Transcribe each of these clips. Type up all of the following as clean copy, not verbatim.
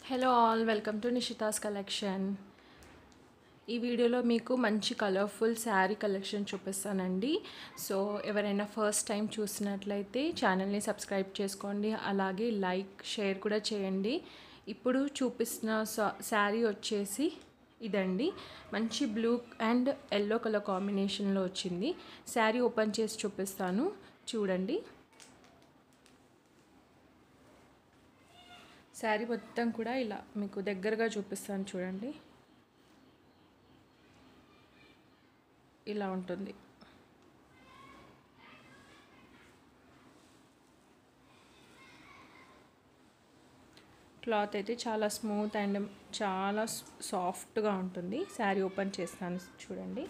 Hello all, welcome to నిషితాస్ collection. ఈ వీడియోలో మీకు మంచి కలర్ఫుల్ శారీ కలెక్షన్ చూపిస్తానండి. సో ఎవరైనా ఫస్ట్ టైం చూసినట్లయితే ఛానల్ని సబ్స్క్రైబ్ చేసుకోండి, అలాగే లైక్ షేర్ కూడా చేయండి. ఇప్పుడు చూపిస్తున్న శారీ వచ్చేసి ఇదండి. మంచి బ్లూ అండ్ ఎల్లో కలర్ కాంబినేషన్లో వచ్చింది. శారీ ఓపెన్ చేసి చూపిస్తాను, చూడండి. శారీ మొత్తం కూడా ఇలా మీకు దగ్గరగా చూపిస్తాను, చూడండి. ఇలా ఉంటుంది. క్లాత్ అయితే చాలా స్మూత్ అండ్ చాలా సాఫ్ట్గా ఉంటుంది. శారీ ఓపెన్ చేస్తాను, చూడండి.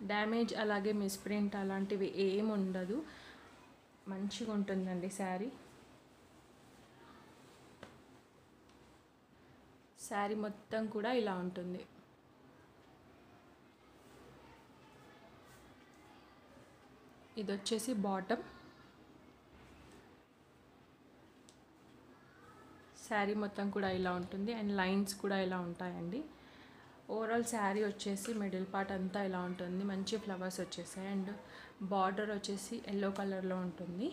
డ్యామేజ్ అలాగే మిస్ప్రింట్ అలాంటివి ఏమి ఉండదు. మంచిగా ఉంటుందండి శారీ. శారీ మొత్తం కూడా ఇలా ఉంటుంది. ఇది వచ్చేసి బాటమ్. శారీ మొత్తం కూడా ఇలా ఉంటుంది అండ్ లైన్స్ కూడా ఇలా ఉంటాయండి. ఓవరాల్ శారీ వచ్చేసి మిడిల్ పార్ట్ అంతా ఇలా ఉంటుంది. మంచి ఫ్లవర్స్ వచ్చేసాయి అండ్ బార్డర్ వచ్చేసి ఎల్లో కలర్లో ఉంటుంది.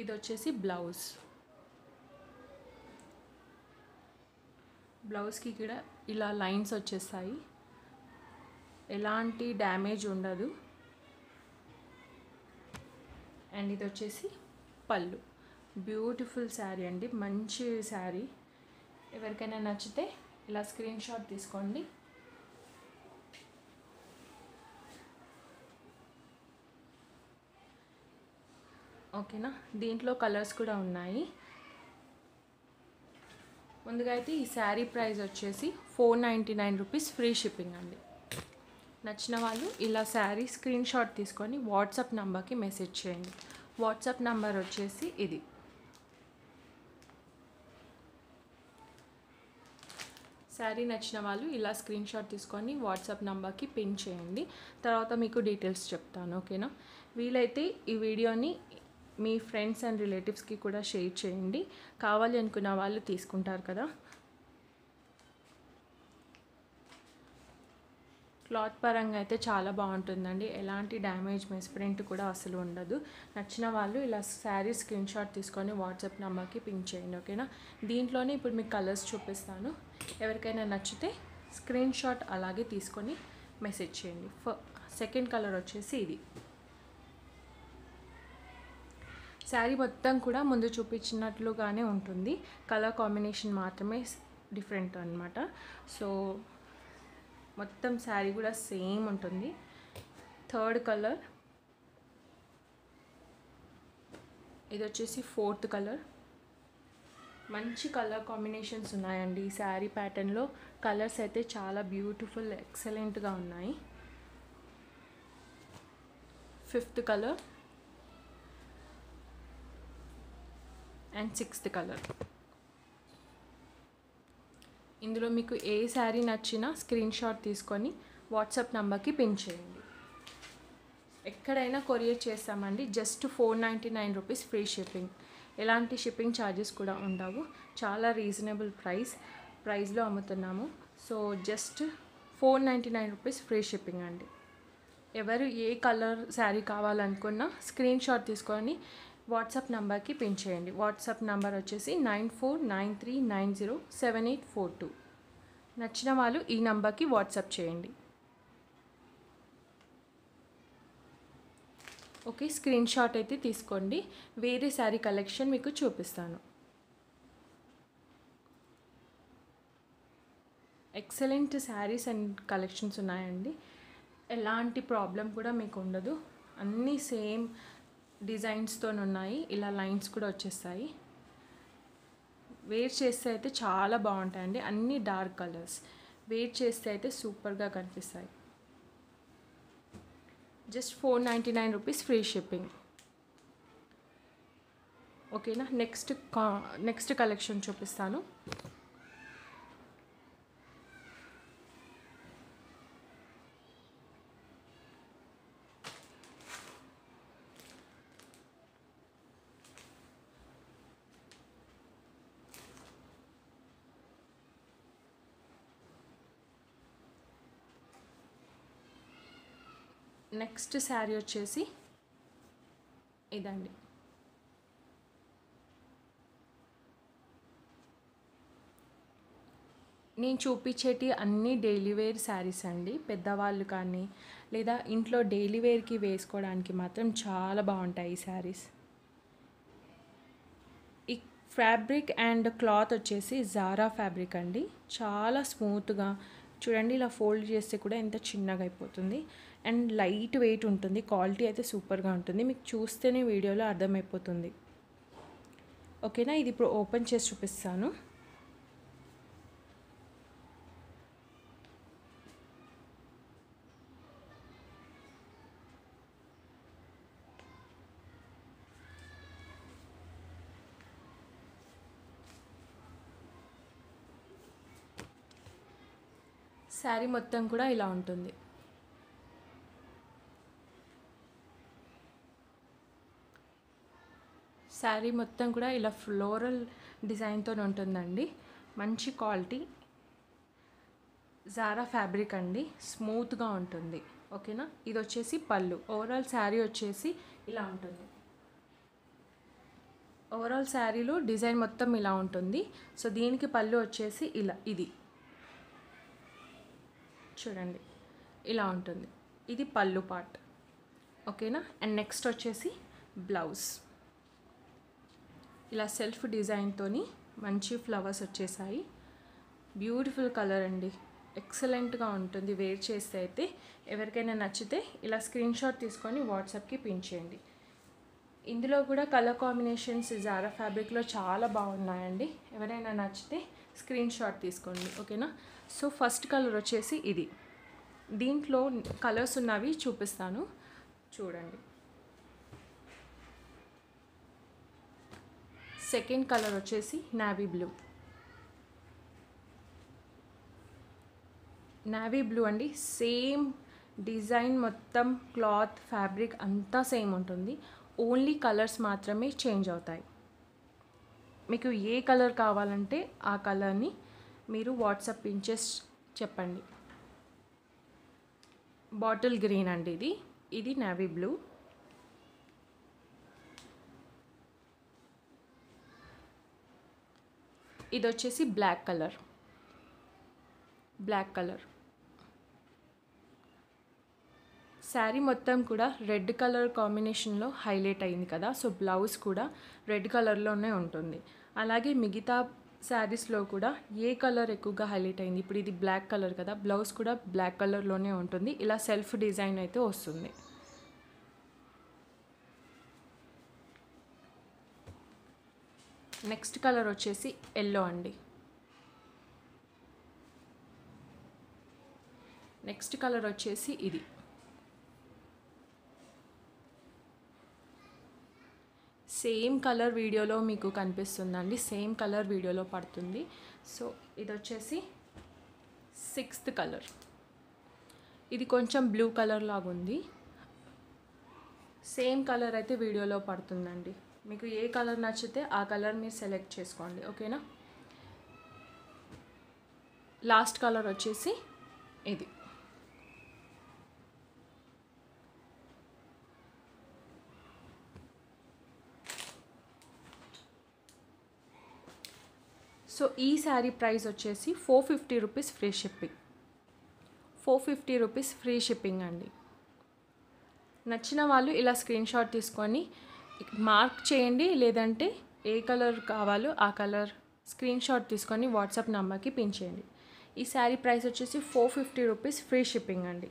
ఇది వచ్చేసి బ్లౌజ్కి కూడా ఇలా లైన్స్ వచ్చేసాయి. ఎలాంటి డ్యామేజ్ ఉండదు. అండ్ ఇది వచ్చేసి పళ్ళు. బ్యూటిఫుల్ శారీ అండి, మంచి శారీ. ఎవరికైనా నచ్చితే ఇలా స్క్రీన్ షాట్ తీసుకోండి. ఓకేనా. దీంట్లో కలర్స్ కూడా ఉన్నాయి. ముందుగా అయితే ఈ శారీ ప్రైస్ వచ్చేసి 499 రూపీస్, ఫ్రీ షిప్పింగ్ అండి. నచ్చిన వాళ్ళు ఇలా శారీ స్క్రీన్ షాట్ తీసుకొని వాట్సాప్ నెంబర్కి మెసేజ్ చేయండి. వాట్సాప్ నెంబర్ వచ్చేసి ఇది. శారీ నచ్చిన వాళ్ళు ఇలా స్క్రీన్ షాట్ తీసుకొని వాట్సాప్ నెంబర్కి పిన్ చేయండి. తర్వాత మీకు డీటెయిల్స్ చెప్తాను, ఓకేనా. వీలైతే ఈ వీడియోని మీ ఫ్రెండ్స్ అండ్ రిలేటివ్స్కి కూడా షేర్ చేయండి. కావాలి అనుకున్న వాళ్ళు తీసుకుంటారు కదా. క్లాత్ పరంగా అయితే చాలా బాగుంటుందండి. ఎలాంటి డ్యామేజ్ మిస్ప్రింట్ కూడా అసలు ఉండదు. నచ్చిన వాళ్ళు ఇలా శారీ స్క్రీన్ షాట్ తీసుకొని వాట్సాప్ నెంబర్కి పింక్ చేయండి, ఓకేనా. దీంట్లోనే ఇప్పుడు మీకు కలర్స్ చూపిస్తాను. ఎవరికైనా నచ్చితే స్క్రీన్ షాట్ అలాగే తీసుకొని మెసేజ్ చేయండి. సెకండ్ కలర్ వచ్చేసి ఇది. శారీ మొత్తం కూడా ముందు చూపించినట్లుగానే ఉంటుంది. కలర్ కాంబినేషన్ మాత్రమే డిఫరెంట్ అనమాట. సో మొత్తం శారీ కూడా సేమ్ ఉంటుంది. Third colour. ఇది వచ్చేసి ఫోర్త్ కలర్. మంచి కలర్ కాంబినేషన్స్ ఉన్నాయండి ఈ శారీ ప్యాటర్న్లో. కలర్స్ అయితే చాలా బ్యూటిఫుల్, ఎక్సలెంట్గా ఉన్నాయి. Fifth colour and sixth colour. ఇందులో మీకు ఏ శారీ నచ్చినా స్క్రీన్ షాట్ తీసుకొని వాట్సాప్ నెంబర్కి పిన్ చేయండి. ఎక్కడైనా కొరియర్ చేస్తామండి. Just 499 rupees, free shipping. ఎలాంటి షిప్పింగ్ ఛార్జెస్ కూడా ఉండవు. చాలా రీజనబుల్ ప్రైస్లో అమ్ముతున్నాము. So just 499 rupees, free shipping అండి. ఎవరు ఏ కలర్ శారీ కావాలనుకున్నా స్క్రీన్ షాట్ తీసుకొని వాట్సాప్ నెంబర్కి పిన్ చేయండి. వాట్సాప్ నెంబర్ వచ్చేసి 9493907842. నచ్చిన వాళ్ళు ఈ నెంబర్కి వాట్సాప్ చేయండి. ఓకే, స్క్రీన్ షాట్ అయితే తీసుకోండి. వేరే శారీ కలెక్షన్ మీకు చూపిస్తాను. ఎక్సలెంట్ శారీస్ అండ్ కలెక్షన్స్ ఉన్నాయండి. ఎలాంటి ప్రాబ్లం కూడా మీకు ఉండదు. అన్నీ సేమ్ డిజైన్స్తో ఉన్నాయి. ఇలా లైన్స్ కూడా వచ్చేస్తాయి. వేర్ చేస్తే అయితే చాలా బాగుంటాయండి. అన్నీ డార్క్ కలర్స్. వేర్ చేస్తే అయితే సూపర్గా కనిపిస్తాయి. Just 499 rupees, free shipping. ఓకేనా. నెక్స్ట్ కలెక్షన్ చూపిస్తాను. నెక్స్ట్ శారీ వచ్చేసి ఇదండి. నేను చూపించేటి అన్నీ డైలీ వేర్ శారీస్ అండి. పెద్దవాళ్ళు కానీ లేదా ఇంట్లో డైలీ వేర్కి వేసుకోవడానికి మాత్రం చాలా బాగుంటాయి ఈ శారీస్. ఈ ఫ్యాబ్రిక్ అండ్ క్లాత్ వచ్చేసి జారా ఫ్యాబ్రిక్ అండి. చాలా స్మూత్గా చూడండి, ఇలా ఫోల్డ్ చేస్తే కూడా ఎంత చిన్నగా అయిపోతుంది. అండ్ లైట్ వెయిట్ ఉంటుంది. క్వాలిటీ అయితే సూపర్గా ఉంటుంది. మీకు చూస్తేనే వీడియోలో అర్థమైపోతుంది. ఓకేనా, ఇది ఇప్పుడు ఓపెన్ చేసి చూపిస్తాను. శారీ మొత్తం కూడా ఇలా ఉంటుంది. శారీ మొత్తం కూడా ఇలా ఫ్లోరల్ డిజైన్తో ఉంటుందండి. మంచి క్వాలిటీ జారా ఫ్యాబ్రిక్ అండి, స్మూత్గా ఉంటుంది. ఓకేనా, ఇది వచ్చేసి పళ్ళు. ఓవరాల్ శారీ వచ్చేసి ఇలా ఉంటుంది. ఓవరాల్ శారీలో డిజైన్ మొత్తం ఇలా ఉంటుంది. సో దీనికి పళ్ళు వచ్చేసి ఇలా, ఇది చూడండి ఇలా ఉంటుంది. ఇది పళ్ళు పార్ట్. ఓకేనా, అండ్ నెక్స్ట్ వచ్చేసి బ్లౌజ్. ఇలా సెల్ఫ్ డిజైన్తోని మంచి ఫ్లవర్స్ వచ్చేసాయి. బ్యూటిఫుల్ కలర్ అండి, ఎక్సలెంట్గా ఉంటుంది. వేర్ చేస్తే అయితే ఎవరికైనా నచ్చితే ఇలా స్క్రీన్ షాట్ తీసుకొని వాట్సాప్కి పిన్ చేయండి. ఇందులో కూడా కలర్ కాంబినేషన్స్ జారా ఫ్యాబ్రిక్లో చాలా బాగున్నాయండి. ఎవరైనా నచ్చితే స్క్రీన్ షాట్ తీసుకోండి. ఓకేనా, సో ఫస్ట్ కలర్ వచ్చేసి ఇది. దీంట్లో కలర్స్ ఉన్నవి చూపిస్తాను చూడండి. సెకండ్ కలర్ వచ్చేసి నావీ బ్లూ. నావీ బ్లూ అండి, సేమ్ డిజైన్ మొత్తం క్లాత్ ఫ్యాబ్రిక్ అంతా సేమ్ ఉంటుంది. ఓన్లీ కలర్స్ మాత్రమే చేంజ్ అవుతాయి. మీకు ఏ కలర్ కావాలంటే ఆ కలర్ని మీరు వాట్సాప్ పిన్ చేసి చెప్పండి. బాటిల్ గ్రీన్ అండి ఇది. ఇది నావీ బ్లూ. ఇది వచ్చేసి black colour. Black colour sari మొత్తం కూడా రెడ్ కలర్ కాంబినేషన్లో హైలైట్ అయింది కదా. సో బ్లౌజ్ కూడా రెడ్ కలర్లోనే ఉంటుంది. అలాగే మిగతా శారీస్లో కూడా ఏ కలర్ ఎక్కువగా హైలైట్ అయింది, ఇప్పుడు ఇది బ్లాక్ కలర్ కదా, బ్లౌజ్ కూడా బ్లాక్ కలర్లోనే ఉంటుంది. ఇలా సెల్ఫ్ డిజైన్ అయితే వస్తుంది. నెక్స్ట్ కలర్ వచ్చేసి ఎల్లో అండి. నెక్స్ట్ కలర్ వచ్చేసి ఇది. సేమ్ కలర్ వీడియోలో మీకు కనిపిస్తుందండి, సేమ్ కలర్ వీడియోలో పడుతుంది. సో ఇది వచ్చేసి సిక్స్త్ కలర్. ఇది కొంచెం బ్లూ కలర్ లాగా ఉంది. సేమ్ కలర్ అయితే వీడియోలో పడుతుందండి. మీకు ఏ కలర్ నచ్చితే ఆ కలర్ మీరు సెలెక్ట్ చేసుకోండి. ఓకేనా, లాస్ట్ కలర్ వచ్చేసి ఇది. సో ఈ శారీ ప్రైస్ వచ్చేసి 450 rupees free shipping. 450 rupees free shipping అండి. నచ్చిన వాళ్ళు ఇలా స్క్రీన్ షాట్ తీసుకొని మార్క్ చేయండి, లేదంటే ఏ కలర్ కావాలో ఆ కలర్ స్క్రీన్ షాట్ తీసుకొని వాట్సాప్ నెంబర్కి పిన్ చేయండి. ఈ శారీ ప్రైస్ వచ్చేసి 450 రూపీస్ ఫ్రీ షిప్పింగ్ అండి.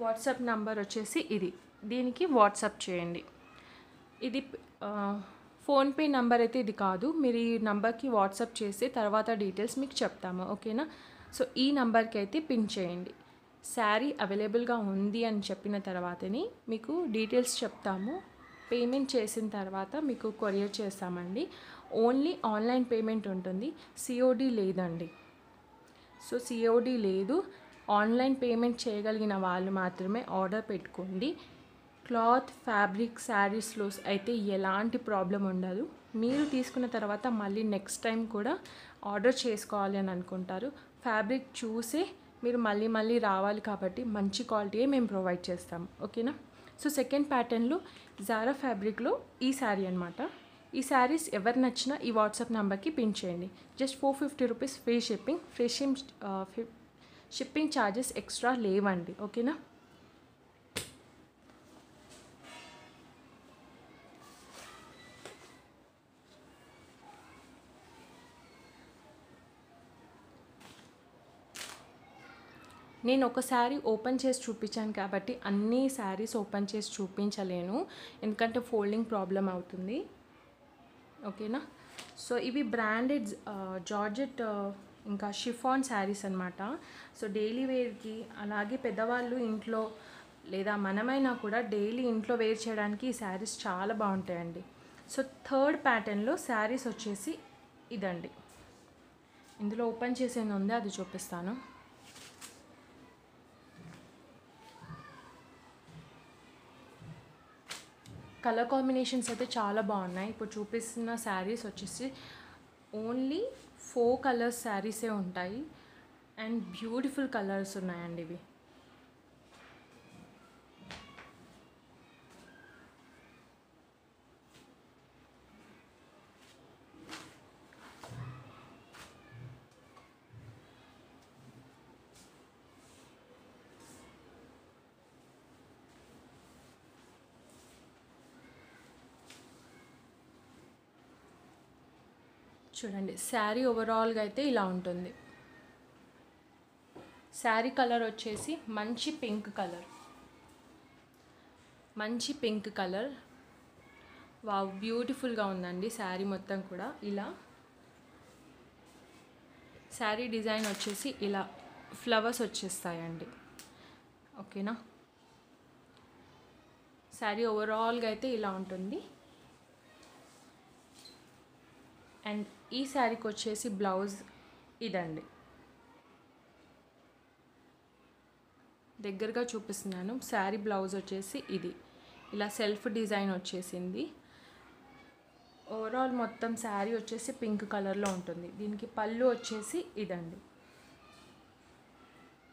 వాట్సాప్ నంబర్ వచ్చేసి ఇది. దీనికి వాట్సాప్ చేయండి. ఇది ఫోన్పే నంబర్ అయితే ఇది కాదు. మీరు ఈ నంబర్కి వాట్సాప్ చేసి తర్వాత డీటెయిల్స్ మీకు చెప్తాము. ఓకేనా, సో ఈ నంబర్కి అయితే పిన్ చేయండి. శారీ అవైలబుల్గా ఉంది అని చెప్పిన తర్వాతనే మీకు డీటెయిల్స్ చెప్తాము. పేమెంట్ చేసిన తర్వాత మీకు కొరియర్ చేస్తామండి. ఓన్లీ ఆన్లైన్ పేమెంట్ ఉంటుంది, సిఓడి లేదండి. సో సిఓడి లేదు. ఆన్లైన్ పేమెంట్ చేయగలిగిన వాళ్ళు మాత్రమే ఆర్డర్ పెట్టుకోండి. క్లాత్ ఫ్యాబ్రిక్ శారీస్లో అయితే ఎలాంటి ప్రాబ్లం ఉండదు. మీరు తీసుకున్న తర్వాత మళ్ళీ నెక్స్ట్ టైం కూడా ఆర్డర్ చేసుకోవాలి అని అనుకుంటారు. ఫ్యాబ్రిక్ చూసే మీరు మళ్ళీ మళ్ళీ రావాలి కాబట్టి మంచి క్వాలిటీయే మేము ప్రొవైడ్ చేస్తాం. ఓకేనా. సో సెకండ్ ప్యాటర్న్లో జారా ఫ్యాబ్రిక్లో ఈ శారీ అనమాట. ఈ శారీస్ ఎవరు నచ్చినా ఈ వాట్సాప్ నెంబర్కి పిన్ చేయండి. Just 450 rupees free shipping. Shipping charges extra లేవండి. ఓకేనా. నేను ఒక శారీ ఓపెన్ చేసి చూపించాను కాబట్టి అన్ని శారీస్ ఓపెన్ చేసి చూపించలేను, ఎందుకంటే ఫోల్డింగ్ ప్రాబ్లం అవుతుంది. ఓకేనా. సో ఇవి బ్రాండెడ్ జార్జెట్ ఇంకా షిఫాన్ శారీస్ అనమాట. సో డైలీ వేర్కి, అలాగే పెద్దవాళ్ళు ఇంట్లో లేదా మనమైనా కూడా డైలీ ఇంట్లో వేర్ చేయడానికి ఈ శారీస్ చాలా బాగుంటాయండి. సో థర్డ్ ప్యాటర్న్లో శారీస్ వచ్చేసి ఇదండి. ఇందులో ఓపెన్ చేసేది ఉంది, అది చూపిస్తాను. కలర్ కాంబినేషన్స్ అయితే చాలా బాగున్నాయి. ఇప్పుడు చూపిస్తున్న శారీస్ వచ్చేసి ఓన్లీ 4 కలర్స్ శారీసే ఉంటాయి అండ్ బ్యూటిఫుల్ కలర్స్ ఉన్నాయండి ఇవి. చూడండి, శారీ ఓవరాల్గా అయితే ఇలా ఉంటుంది. శారీ కలర్ వచ్చేసి మంచి పింక్ కలర్. వావ్, బ్యూటిఫుల్గా ఉందండి శారీ మొత్తం కూడా. ఇలా శారీ డిజైన్ వచ్చేసి ఇలా ఫ్లవర్స్ వచ్చేస్తాయండి. ఓకేనా. శారీ ఓవరాల్గా అయితే ఇలా ఉంటుంది. అండ్ ఈ శారీకి వచ్చేసి బ్లౌజ్ ఇదండి. దగ్గరగా చూపిస్తున్నాను. శారీ బ్లౌజ్ వచ్చేసి ఇది ఇలా సెల్ఫ్ డిజైన్ వచ్చేసింది. ఓవరాల్ మొత్తం శారీ వచ్చేసి పింక్ కలర్లో ఉంటుంది. దీనికి పళ్ళు వచ్చేసి ఇదండి,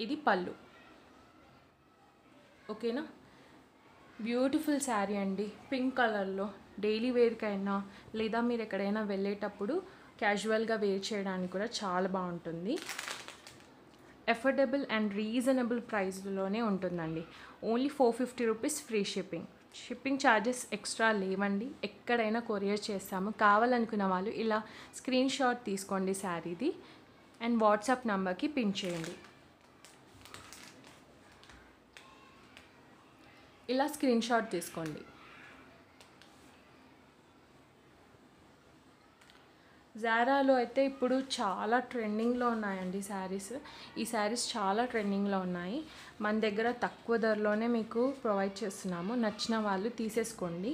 ఇది పళ్ళు. ఓకేనా. బ్యూటిఫుల్ శారీ అండి, పింక్ కలర్లో. డైలీ వేర్కైనా లేదా మీరు ఎక్కడైనా వెళ్ళేటప్పుడు క్యాజువల్గా వేర్ చేయడానికి కూడా చాలా బాగుంటుంది. అఫోర్డబుల్ అండ్ రీజనబుల్ ప్రైస్లోనే ఉంటుందండి. Only 450 rupees free shipping. Shipping charges extra లేవండి. ఎక్కడైనా కొరియర్ చేస్తాము. కావాలనుకున్న వాళ్ళు ఇలా స్క్రీన్ షాట్ తీసుకోండి శారీది అండ్ వాట్సాప్ నెంబర్కి పిన్ చేయండి. ఇలా స్క్రీన్ షాట్ తీసుకోండి. జారాలో అయితే ఇప్పుడు చాలా ట్రెండింగ్లో ఉన్నాయండి శారీస్. ఈ శారీస్ చాలా ట్రెండింగ్లో ఉన్నాయి. మన దగ్గర తక్కువ ధరలోనే మీకు ప్రొవైడ్ చేస్తున్నాము. నచ్చిన వాళ్ళు తీసేసుకోండి.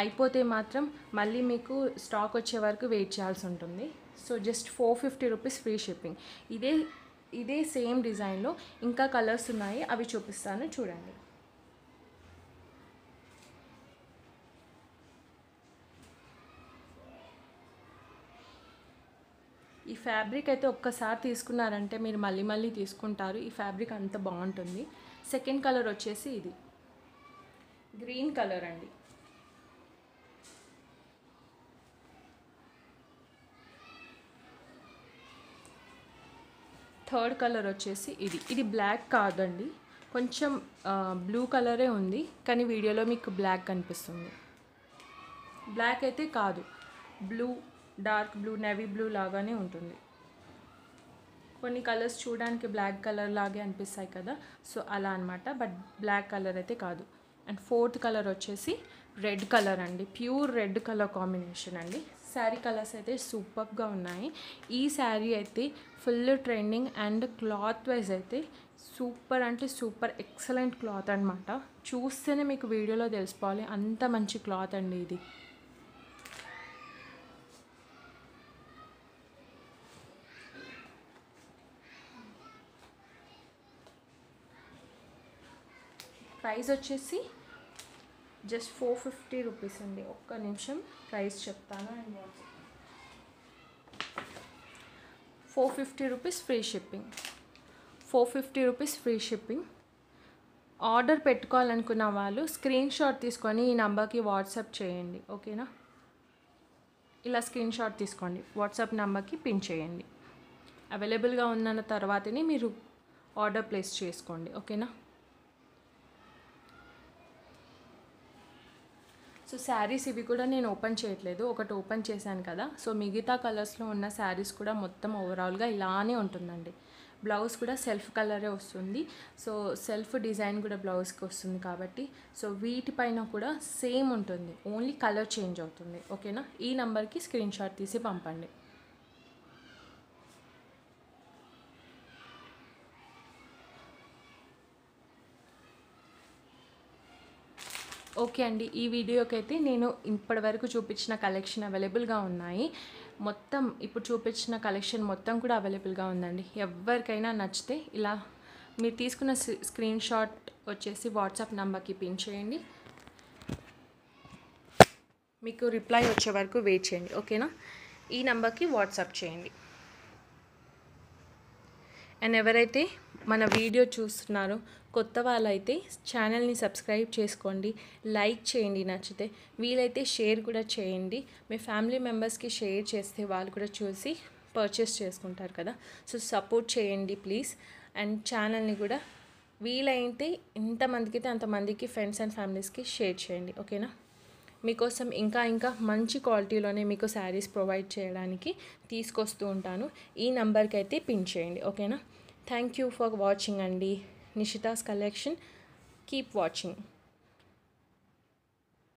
అయిపోతే మాత్రం మళ్ళీ మీకు స్టాక్ వచ్చే వరకు వెయిట్ చేయాల్సి ఉంటుంది. So just 450 rupees free shipping. ఇదే సేమ్ డిజైన్లో ఇంకా కలర్స్ ఉన్నాయి, అవి చూపిస్తాను చూడండి. ఈ ఫ్యాబ్రిక్ అయితే ఒక్కసారి తీసుకున్నారంటే మీరు మళ్ళీ మళ్ళీ తీసుకుంటారు. ఈ ఫ్యాబ్రిక్ అంత బాగుంటుంది. సెకండ్ కలర్ వచ్చేసి ఇది గ్రీన్ కలర్ అండి. థర్డ్ కలర్ వచ్చేసి ఇది బ్లాక్ కాదండి, కొంచెం బ్లూ కలరే ఉంది, కానీ వీడియోలో మీకు బ్లాక్ కనిపిస్తుంది. బ్లాక్ అయితే కాదు, blue, dark blue, navy blue లాగానే ఉంటుంది. కొన్ని కలర్స్ చూడడానికి బ్లాక్ కలర్ లాగే అనిపిస్తాయి కదా, సో అలా అనమాట. బట్ బ్లాక్ కలర్ అయితే కాదు. అండ్ ఫోర్త్ కలర్ వచ్చేసి రెడ్ కలర్ అండి, ప్యూర్ రెడ్ కలర్ కాంబినేషన్ అండి. శారీ కలర్స్ అయితే సూపర్గా ఉన్నాయి. ఈ శారీ అయితే full trending and cloth wise అయితే సూపర్ అంటే సూపర్ ఎక్సలెంట్ క్లాత్ అనమాట. చూస్తేనే మీకు వీడియోలో తెలిసిపోవాలి, అంత మంచి క్లాత్ అండి ఇది. ప్రైస్ వచ్చేసి జస్ట్ 450 రూపీస్ అండి. ఒక్క నిమిషం ప్రైస్ చెప్తాను. And 450 rupees free shipping. 450 rupees free shipping. Order పెట్టుకోవాలనుకున్న వాళ్ళు స్క్రీన్ షాట్ తీసుకొని ఈ నెంబర్కి వాట్సాప్ చేయండి, ఓకేనా. ఇలా స్క్రీన్ షాట్ తీసుకోండి, వాట్సాప్ నెంబర్కి పిన్ చేయండి. అవైలబుల్గా ఉన్న తర్వాతనే మీరు ఆర్డర్ ప్లేస్ చేసుకోండి, ఓకేనా. సో శారీస్ ఇవి కూడా నేను ఓపెన్ చేయట్లేదు, ఒకటి ఓపెన్ చేశాను కదా. సో మిగతా కలర్స్లో ఉన్న శారీస్ కూడా మొత్తం ఓవరాల్గా ఇలానే ఉంటుందండి. బ్లౌజ్ కూడా సెల్ఫ్ కలరే వస్తుంది. సో సెల్ఫ్ డిజైన్ కూడా బ్లౌజ్కి వస్తుంది కాబట్టి సో వీటిపైన కూడా సేమ్ ఉంటుంది, ఓన్లీ కలర్ చేంజ్ అవుతుంది, ఓకేనా. ఈ నెంబర్కి స్క్రీన్ షాట్ తీసి పంపండి. ఓకే అండి, ఈ వీడియోకి అయితే నేను ఇప్పటివరకు చూపించిన కలెక్షన్ అవైలబుల్గా ఉన్నాయి. మొత్తం ఇప్పుడు చూపించిన కలెక్షన్ మొత్తం కూడా అవైలబుల్గా ఉందండి. ఎవరికైనా నచ్చితే ఇలా మీరు తీసుకున్న స్క్రీన్ షాట్ వచ్చేసి వాట్సాప్ నెంబర్కి పిన్ చేయండి. మీకు రిప్లై వచ్చే వరకు వెయిట్ చేయండి, ఓకేనా. ఈ నెంబర్కి వాట్సాప్ చేయండి. అండ్ ఎవరైతే మన వీడియో చూస్తున్నారో కొత్త వాళ్ళైతే ఛానల్ని సబ్స్క్రైబ్ చేసుకోండి, లైక్ చేయండి, నచ్చితే వీలైతే షేర్ కూడా చేయండి. మీ ఫ్యామిలీ మెంబర్స్కి షేర్ చేస్తే వాళ్ళు కూడా చూసి పర్చేస్ చేసుకుంటారు కదా. సో సపోర్ట్ చేయండి ప్లీజ్. అండ్ ఛానల్ని కూడా వీలైతే ఎంతమందికి అయితే అంతమందికి ఫ్రెండ్స్ అండ్ ఫ్యామిలీస్కి షేర్ చేయండి, ఓకేనా. మీకోసం ఇంకా మంచి క్వాలిటీలోనే మీకు శారీస్ ప్రొవైడ్ చేయడానికి తీసుకొస్తూ ఉంటాను. ఈ నెంబర్కి అయితే పిన్ చేయండి, ఓకేనా. థ్యాంక్ యూ ఫర్ వాచింగ్ అండి. నిషితాస్ కలెక్షన్, కీప్ వాచింగ్.